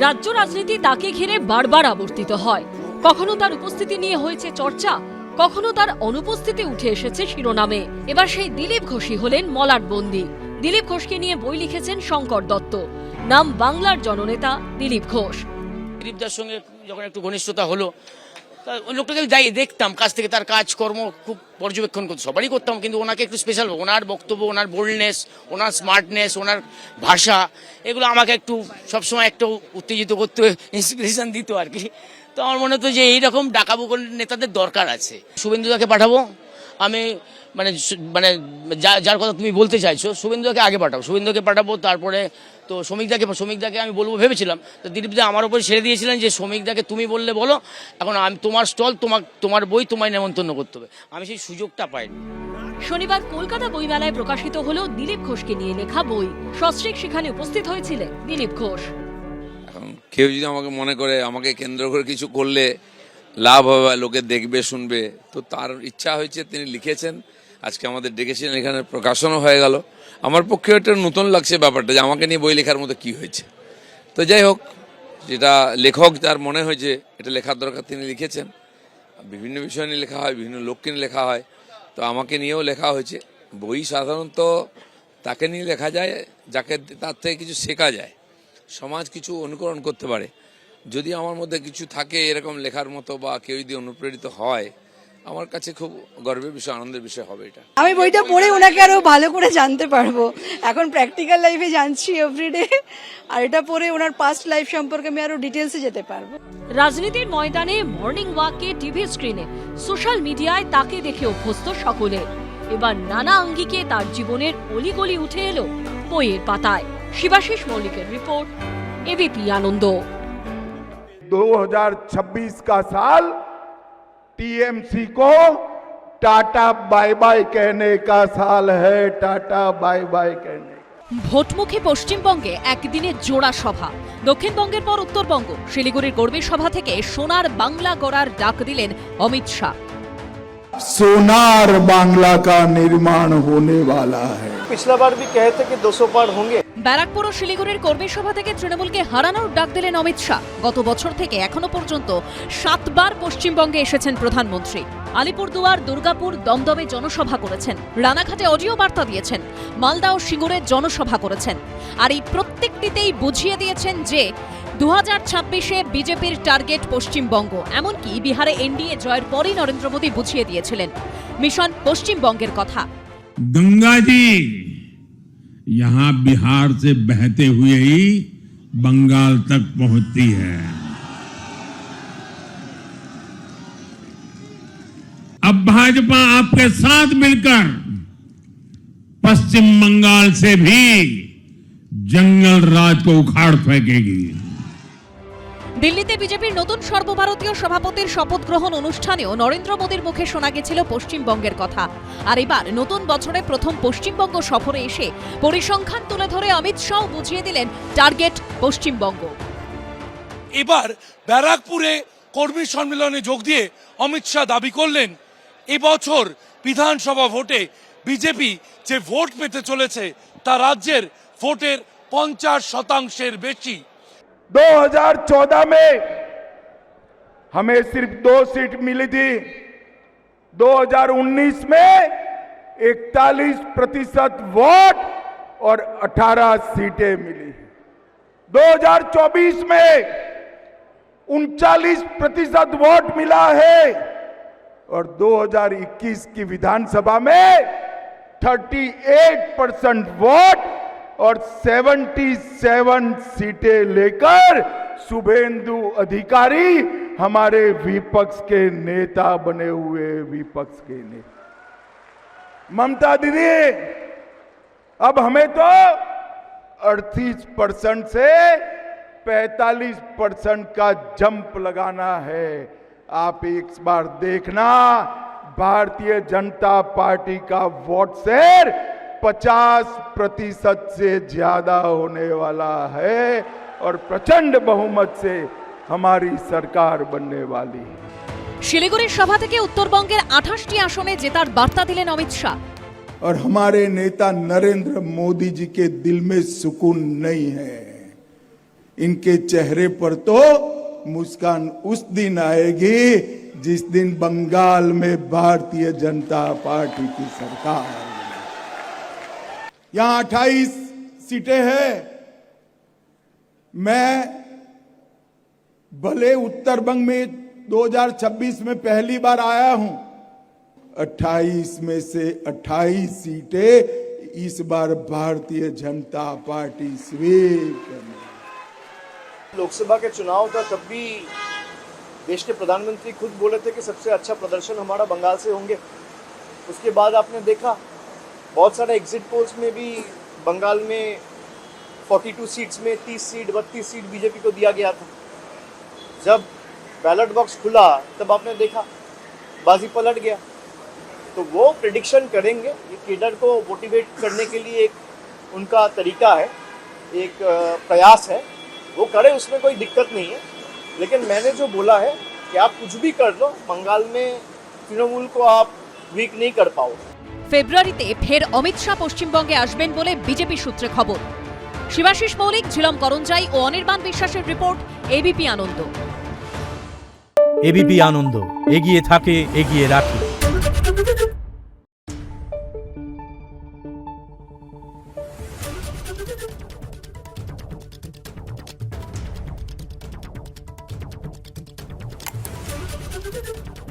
রাজ্য রাজনীতি তাকে ঘিরে বারবার আবর্তিত হয়। কখনো তার উপস্থিতি নিয়ে হয়েছে চর্চা, কখনো তার অনুপস্থিতি উঠে এসেছে শিরোনামে। এবার সেই দিলীপ ঘোষই হলেন মলাটবন্দী। দিলীপ ঘোষকে নিয়ে বই লিখেছেন শঙ্কর দত্ত। নাম বাংলার জননেতা দিলীপ ঘোষ। দিলীপদার সঙ্গে যখন একটু ঘনিষ্ঠতা হলো, ওই লোকটাকে যাই দেখতাম কাছ থেকে, তার কাজকর্ম খুব পর্যবেক্ষণ করতে সবারই করতাম, কিন্তু ওনাকে একটু স্পেশাল, ওনার বক্তব্য, ওনার বোল্ডনেস, ওনার স্মার্টনেস, ওনার ভাষা, এগুলো আমাকে একটু সবসময় একটু উত্তেজিত করতে, ইন্সপিরেশন দিত আর কি। তো আমার মনে হতো যে এইরকম ডাকাবুকো নেতাদের দরকার আছে। শুভেন্দুদাকে পাঠাবো আমি, মানে মানে যার কথা তুমি বলতে চাইছো, শুভেন্দুদাকে আগে পাঠাবো, শুভেন্দুকে পাঠাবো, তারপরে তো শ্রমিকদাকে আমি বলবো ভেবেছিলাম। তো দিলীপদা আমার উপর ছেড়ে দিয়েছিলেন যে শ্রমিকদাকে তুমি বললে বলো, এখন আমি তোমার স্টল, তোমার বই তোমায় নেমন্তন্ন করতে হবে। আমি সেই সুযোগটা পাইনি। শনিবার কলকাতা বইমেলায় প্রকাশিত হলো দিলীপ ঘোষকে নিয়ে লেখা বই। সস্ত্রীক সেখানে উপস্থিত হয়েছিলেন দিলীপ ঘোষ। এখন কেউ যদি আমাকে মনে করে আমাকে কেন্দ্র করে কিছু করলে লাভ হবে, লোকে দেখবে শুনবে, তো তার ইচ্ছা হয়েছে, তিনি লিখেছেন, আজকে আমাদের ডেকেছেন, এখানে প্রকাশনও হয়ে গেল। আমার পক্ষে এটা নতুন লাগছে ব্যাপারটা, যে আমাকে নিয়ে বই লেখার মতো কি হয়েছে। তো যাই হোক, যেটা লেখক তার মনে হয়েছে এটা লেখার দরকার, তিনি লিখেছেন। বিভিন্ন বিষয় নিয়ে লেখা হয়, বিভিন্ন লোককে নিয়ে লেখা হয়, তো আমাকে নিয়েও লেখা হয়েছে। বই সাধারণত তাকে নিয়ে লেখা যায় যাকে, তার থেকে কিছু শেখা যায়, সমাজ কিছু অনুকরণ করতে পারে। যদি আমার মধ্যে কিছু থাকে এরকম লেখার মতো, বা কেউ যদি অনুপ্রেরিত হয়, আমার কাছে খুব গর্বের বিষয়, আনন্দের বিষয় হবে এটা। আমি বইটা পড়ে ওনাকে আরো ভালো করে জানতে পারবো। এখন প্র্যাকটিক্যাল লাইফে জানছি এভরিডে, আর এটা পড়ে ওনার পাস্ট লাইফ সম্পর্কে আমি আরো ডিটেলসে যেতে পারবো। রাজনীতির ময়দানে, মর্নিং ওয়াকে, টিভি স্ক্রিনে, সোশ্যাল মিডিয়ায় তাকে দেখে অভ্যস্ত সকলে। এবার নানা আঙ্গিকে তার জীবনের অলিগলি উঠে এলো বইয়ের পাতায়। শিবাশিস মল্লিকের রিপোর্ট, এবিপি আনন্দ। 2026 का साल टीएमसी को टाटा बाय बाय कहने का साल है, टाटा बाय बाय कहने। ভোটমুখী পশ্চিমবঙ্গে একদিনে জোড়া সভা। দক্ষিণবঙ্গের পর উত্তরবঙ্গ, শিলিগুড়ির কর্মী সভা থেকে সোনার বাংলা গড়ার ডাক দিলেন অমিত শাহ। सोनार बांग्ला का निर्माण होने वाला है। पिछला बार भी कहे थे कि 200 पार होंगे। ব্যারাকপুর ও শিলিগুড়ির কর্মী সভা থেকে তৃণমূলকে হারানোর ডাক দিলেন অমিত শাহ। গত বছর থেকে এখনো পর্যন্ত 7 বার পশ্চিমবঙ্গে এসেছেন প্রধানমন্ত্রী। আলিপুরদুয়ার, দুর্গাপুর, দমদমে জনসভা করেছেন, রানাঘাটে অডিও বার্তা দিয়েছেন, মালদা ও সিঙ্গুরে জনসভা করেছেন। আর এই প্রত্যেকটিতেই বুঝিয়ে দিয়েছেন যে 2026-এ বিজেপির টার্গেট পশ্চিমবঙ্গ। এমনকি বিহারে এনডিএ জয়ের পরই নরেন্দ্র মোদী বুঝিয়ে দিয়েছিলেন মিশন পশ্চিমবঙ্গের কথা। गंगा जी यहाँ बिहार से बहते हुए ही बंगाल तक पहुंचती है। अब भाजपा आपके साथ मिलकर पश्चिम बंगाल से भी जंगल राज को उखाड़ फेंकेगी। দিল্লিতে বিজেপির নতুন সর্বভারতীয় সভাপতির শপথ গ্রহণ অনুষ্ঠানেও নরেন্দ্র মোদীর মুখে শোনা গেছিল পশ্চিমবঙ্গের কথা। আর এবার নতুন বছরে প্রথম পশ্চিমবঙ্গ সফরে এসে পরিসংখ্যান তুলে ধরে অমিত শাহ বুঝিয়ে দিলেন টার্গেট পশ্চিমবঙ্গ। এবার ব্যারাকপুরে কর্মী সম্মেলনে যোগ দিয়ে অমিত শাহ দাবি করলেন, এবছর বিধানসভা ভোটে বিজেপি যে ভোট পেতে চলেছে তা রাজ্যের ভোটের 50% বেশি। 2014 में हमें सिर्फ 2 सीट मिली थी, 2019 में 41% वोट और 18 सीटें मिली। 2024 में 39% वोट मिला है और 2021 की विधानसभा में 38% वोट और 77 सीटें लेकर शुभेंदु अधिकारी हमारे विपक्ष के नेता बने हुए, विपक्ष के नेता। ममता दीदी, अब हमें तो 38% से 45% का जंप लगाना है। आप एक बार देखना, भारतीय जनता पार्टी का वोट शेयर 50% से ज्यादा होने वाला है और प्रचंड बहुमत से हमारी सरकार बनने वाली है। শিলিগুড়ির সভা থেকে উত্তরবঙ্গের 28টি আসনে জেতার বার্তা দিলেন অমিত শাহ। और हमारे नेता नरेंद्र मोदी जी के दिल में सुकून नहीं है। इनके चेहरे पर तो मुस्कान उस दिन आएगी जिस दिन बंगाल में भारतीय जनता पार्टी की सरकार बने। यहां 28 सीटें हैं। मैं भले उत्तर बंग में 2026 में पहली बार आया हूं, 28 में से 28 सीटें इस बार भारतीय जनता पार्टी स्वीप करने। लोकसभा के चुनाव था, तब भी देश के प्रधानमंत्री खुद बोले थे कि सबसे अच्छा प्रदर्शन हमारा बंगाल से होंगे। उसके बाद आपने देखा बहुत सारे एग्जिट पोल्स में भी बंगाल में 42 सीट्स में 30 सीट 32 सीट बीजेपी को दिया गया था। जब बैलेट बॉक्स खुला तब आपने देखा बाजी पलट गया। तो वो प्रेडिक्शन करेंगे, ये केडर को मोटिवेट करने के लिए एक उनका तरीका है, एक प्रयास है, वो करे, उसमें कोई दिक्कत नहीं है। लेकिन मैंने जो बोला है कि आप कुछ भी कर लो, बंगाल में तृणमूल को आप वीक नहीं कर पाओगे। ফেব্রুয়ারিতে ফের অমিত শাহ পশ্চিমবঙ্গে আসবেন বলে বিজেপি সূত্রে খবর। শিবাশিস মৌলিক, ঝিলম করঞ্জাই ও অনির্বাণ বিশ্বাসের রিপোর্ট, এবিপি আনন্দ। এবিপি আনন্দ, এগিয়ে থাকে, এগিয়ে রাখে। Thank you.